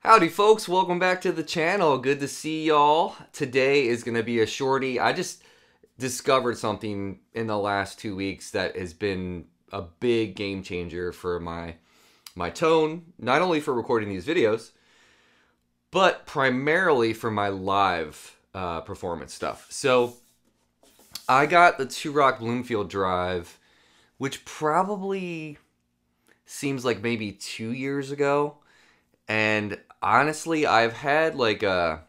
Howdy folks, welcome back to the channel. Good to see y'all. Today is going to be a shorty. I just discovered something in the last 2 weeks that has been a big game changer for my tone, not only for recording these videos, but primarily for my live performance stuff. So I got the 2-Rock Bloomfield drive, which probably seems like maybe 2 years ago. And honestly, I've had like I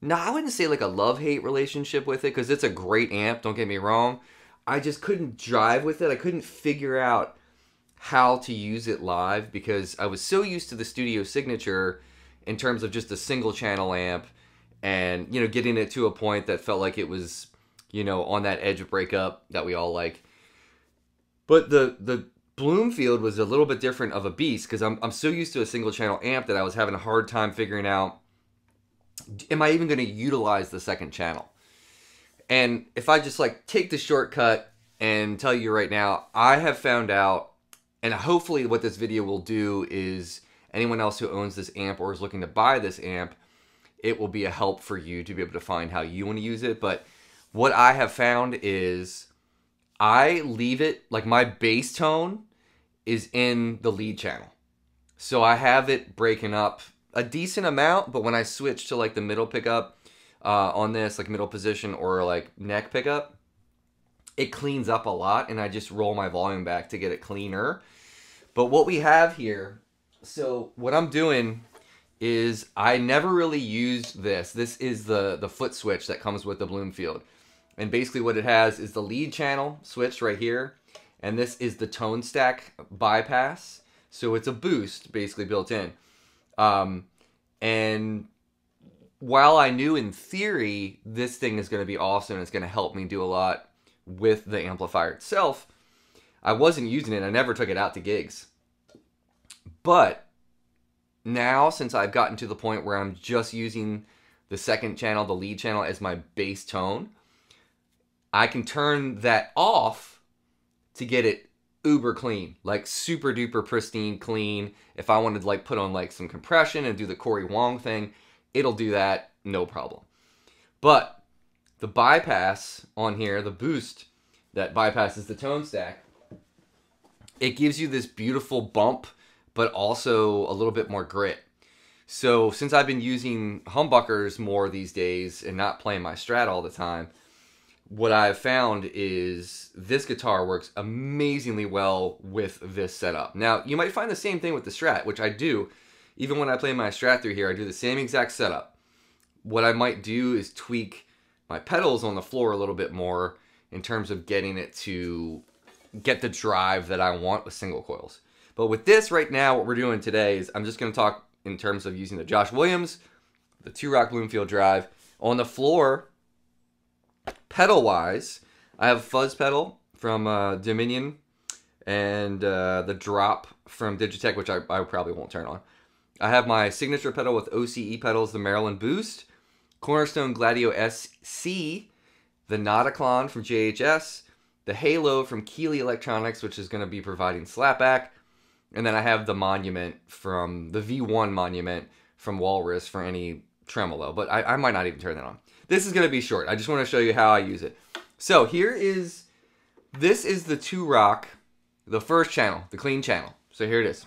wouldn't say like a love-hate relationship with it, because it's a great amp, don't get me wrong. I just couldn't drive with it. I couldn't figure out how to use it live because I was so used to the Studio Signature in terms of just a single channel amp and, getting it to a point that felt like it was, on that edge of breakup that we all like. But the Bloomfield was a little bit different of a beast because I'm so used to a single channel amp that I was having a hard time figuring out, am I even going to utilize the second channel? And if I just like take the shortcut and tell you right now, I have found out, and hopefully what this video will do is anyone else who owns this amp or is looking to buy this amp, it will be a help for you to be able to find how you want to use it. But what I have found is I leave it, like my bass tone is in the lead channel. So I have it breaking up a decent amount, but when I switch to like the middle pickup on this, like middle position or like neck pickup, it cleans up a lot and I just roll my volume back to get it cleaner. But what we have here, so what I'm doing is I never really used this. This is the foot switch that comes with the Bloomfield. And basically what it has is the lead channel switch right here. And this is the tone stack bypass. So it's a boost basically built in. And while I knew in theory this thing is going to be awesome and it's going to help me do a lot with the amplifier itself, I wasn't using it. I never took it out to gigs. But now, since I've gotten to the point where I'm just using the second channel, the lead channel, as my bass tone, I can turn that off to get it uber clean, like super duper pristine clean. If I wanted to like put on like some compression and do the Corey Wong thing, it'll do that, no problem. But the bypass on here, the boost that bypasses the tone stack, it gives you this beautiful bump, but also a little bit more grit. So since I've been using humbuckers more these days and not playing my Strat all the time, what I've found is this guitar works amazingly well with this setup. Now, you might find the same thing with the Strat, which I do. Even when I play my Strat through here, I do the same exact setup. What I might do is tweak my pedals on the floor a little bit more in terms of getting it to get the drive that I want with single coils. But with this right now, what we're doing today is I'm just going to talk in terms of using the Josh Williams, the 2-Rock Bloomfield drive. On the floor, pedal-wise, I have a fuzz pedal from Dominion and the drop from Digitech, which I probably won't turn on. I have my signature pedal with OCE pedals, the Maryland Boost, Cornerstone Gladio SC, the Nauticlon from JHS, the Halo from Keeley Electronics, which is going to be providing slapback, and then I have the Monument from the V1 Monument from Walrus for any tremolo, but I might not even turn that on. This is going to be short. I just want to show you how I use it. So this is the 2-Rock, the first channel, the clean channel. So here it is.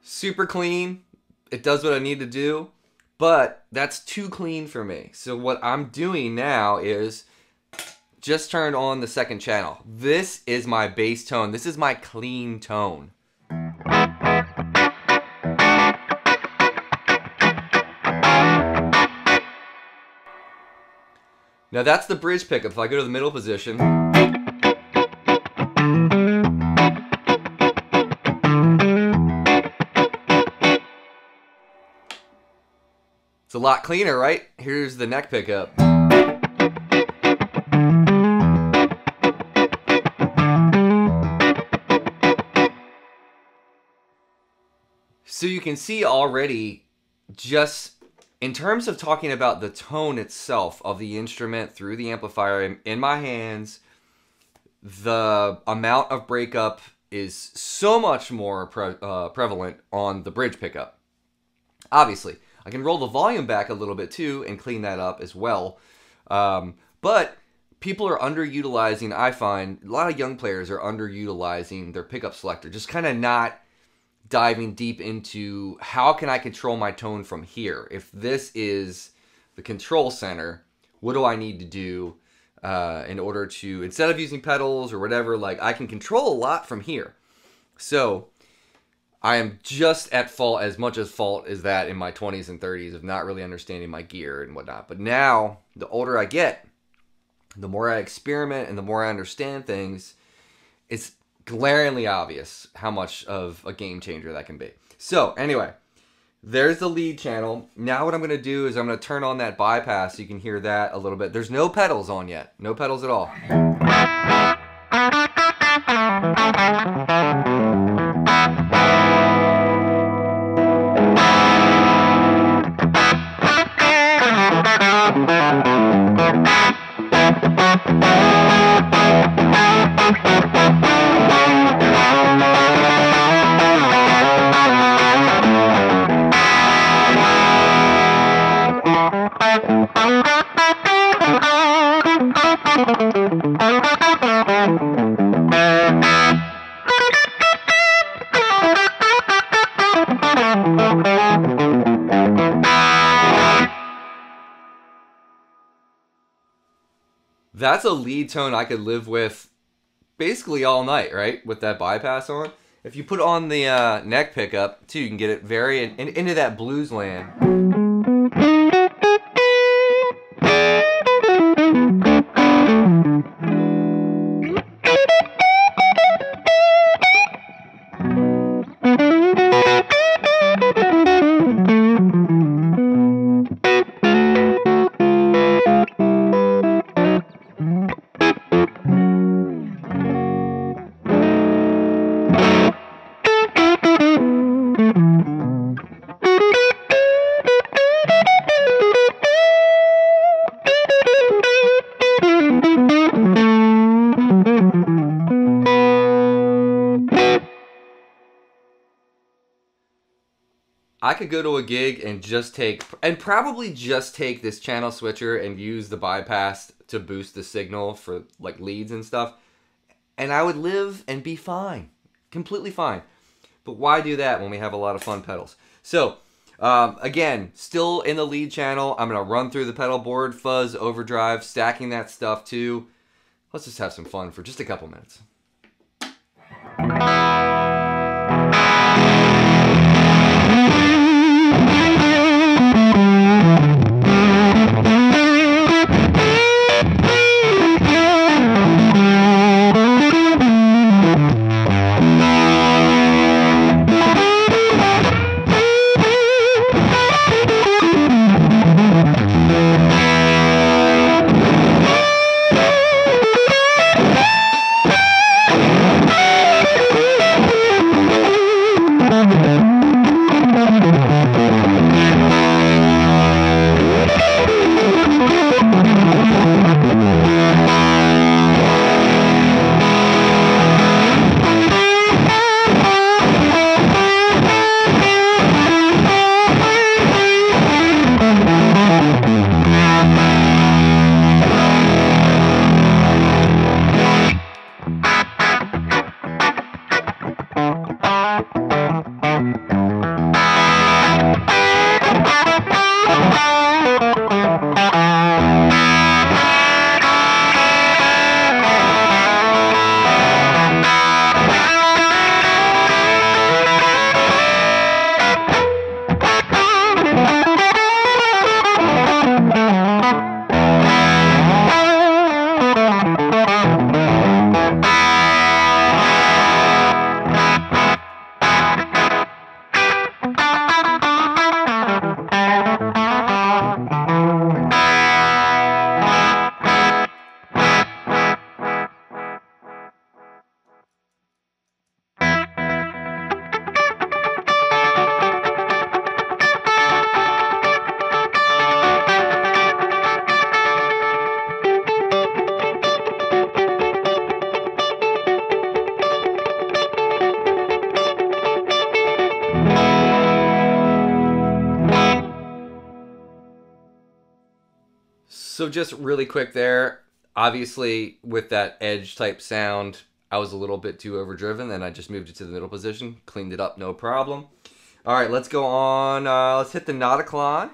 Super clean. It does what I need to do, but that's too clean for me. So what I'm doing now is just turned on the second channel. This is my bass tone. This is my clean tone. Now that's the bridge pickup. If I go to the middle position, it's a lot cleaner, right? Here's the neck pickup. So you can see already, just in terms of talking about the tone itself of the instrument through the amplifier in my hands, the amount of breakup is so much more prevalent on the bridge pickup. Obviously, I can roll the volume back a little bit too and clean that up as well. But people are underutilizing, I find, a lot of young players are underutilizing their pickup selector, just kind of not diving deep into how can I control my tone from here. If this is the control center, what do I need to do in order to, instead of using pedals or whatever, like I can control a lot from here. So I am just at fault, as much as fault as that in my 20s and 30s of not really understanding my gear and whatnot. But now, the older I get, the more I experiment and the more I understand things, it's glaringly obvious how much of a game changer that can be. So anyway, there's the lead channel. Now what I'm going to do is I'm going to turn on that bypass so you can hear that a little bit. There's no pedals on yet. No pedals at all. That's a lead tone I could live with basically all night, right? With that bypass on. If you put on the neck pickup, too, you can get it very into that blues land. I could go to a gig and probably just take this channel switcher and use the bypass to boost the signal for like leads and stuff. And I would live and be fine. Completely fine. But why do that when we have a lot of fun pedals? So, again, still in the lead channel. I'm going to run through the pedal board, fuzz, overdrive, stacking that stuff too. Let's just have some fun for just a couple minutes. So just really quick there, obviously with that edge type sound, I was a little bit too overdriven, and I just moved it to the middle position, cleaned it up, no problem. All right, let's go on. Let's hit the Nauticlon.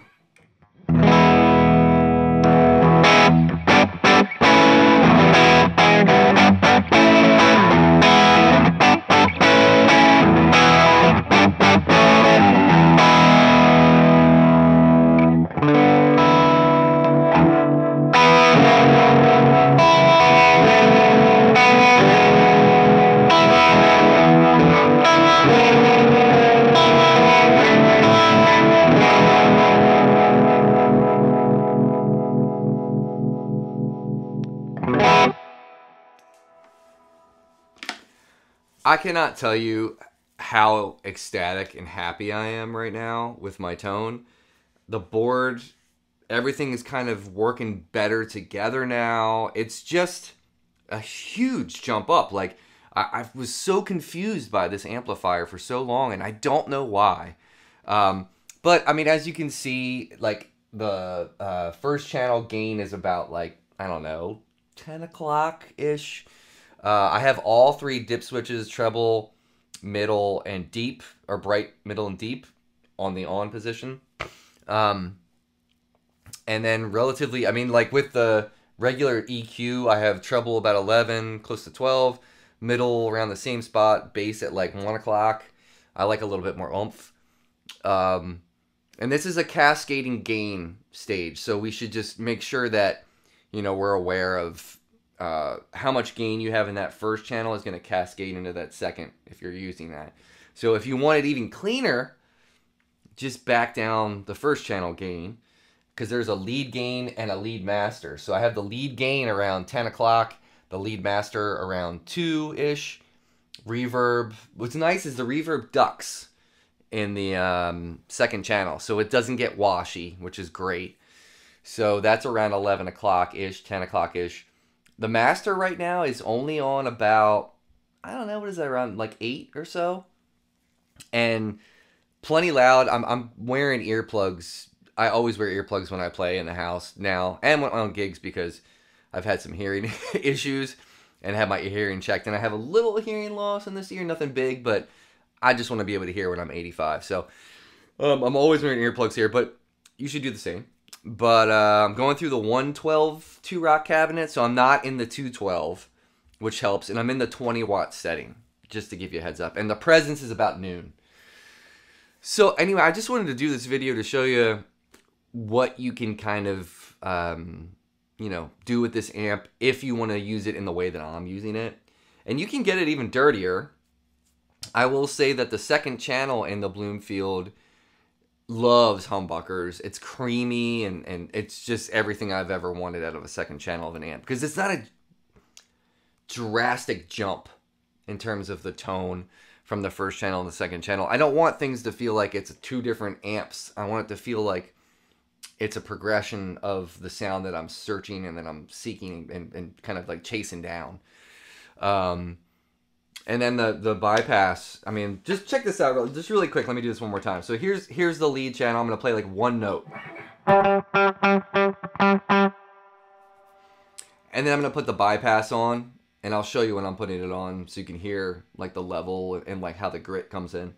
I cannot tell you how ecstatic and happy I am right now with my tone. The board, everything is kind of working better together now. It's just a huge jump up. Like, I was so confused by this amplifier for so long, and I don't know why. But, I mean, as you can see, like, the first channel gain is about, like, I don't know, 10 o'clock-ish. I have all three dip switches, treble, middle, and deep, or bright, middle, and deep on the on position. And then relatively, I mean, like with the regular EQ, I have treble about 11, close to 12, middle around the same spot, bass at like 1 o'clock. I like a little bit more oomph. And this is a cascading gain stage, so we should just make sure that, you know, we're aware of how much gain you have in that first channel is going to cascade into that second if you're using that. So if you want it even cleaner, just back down the first channel gain, because there's a lead gain and a lead master. So I have the lead gain around 10 o'clock, the lead master around 2-ish. Reverb, what's nice is the reverb ducks in the second channel, so it doesn't get washy, which is great. So that's around 11 o'clock-ish, 10 o'clock-ish. The master right now is only on about, I don't know, what is that, around like 8 or so? And plenty loud. I'm wearing earplugs. I always wear earplugs when I play in the house now, and when on gigs, because I've had some hearing issues and have my hearing checked, and I have a little hearing loss in this ear, nothing big, but I just want to be able to hear when I'm 85. So I'm always wearing earplugs here, but you should do the same. But I'm going through the 112 2-rock cabinet, so I'm not in the 212, which helps, and I'm in the 20-watt setting, just to give you a heads up. And the presence is about noon. So anyway, I just wanted to do this video to show you what you can kind of, you know, do with this amp if you want to use it in the way that I'm using it. And you can get it even dirtier. I will say that the second channel in the Bloomfield loves humbuckers. It's creamy, and it's just everything I've ever wanted out of a second channel of an amp, because it's not a drastic jump in terms of the tone from the first channel and the second channel. I don't want things to feel like it's two different amps. I want it to feel like it's a progression of the sound that I'm searching and that I'm seeking and kind of like chasing down. And then the bypass, I mean, just check this out just really quick. Let me do this one more time. So here's the lead channel. I'm going to play like one note. And then I'm going to put the bypass on, and I'll show you when I'm putting it on so you can hear like the level and like how the grit comes in.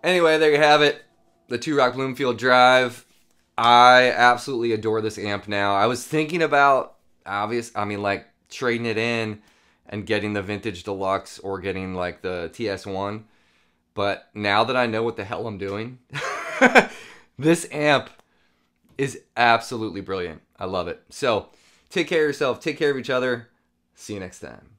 Anyway, there you have it. The 2-rock Bloomfield Drive. I absolutely adore this amp now. I was thinking about like trading it in and getting the vintage deluxe or getting like the TS1. But now that I know what the hell I'm doing, this amp is absolutely brilliant. I love it. So take care of yourself, take care of each other. See you next time.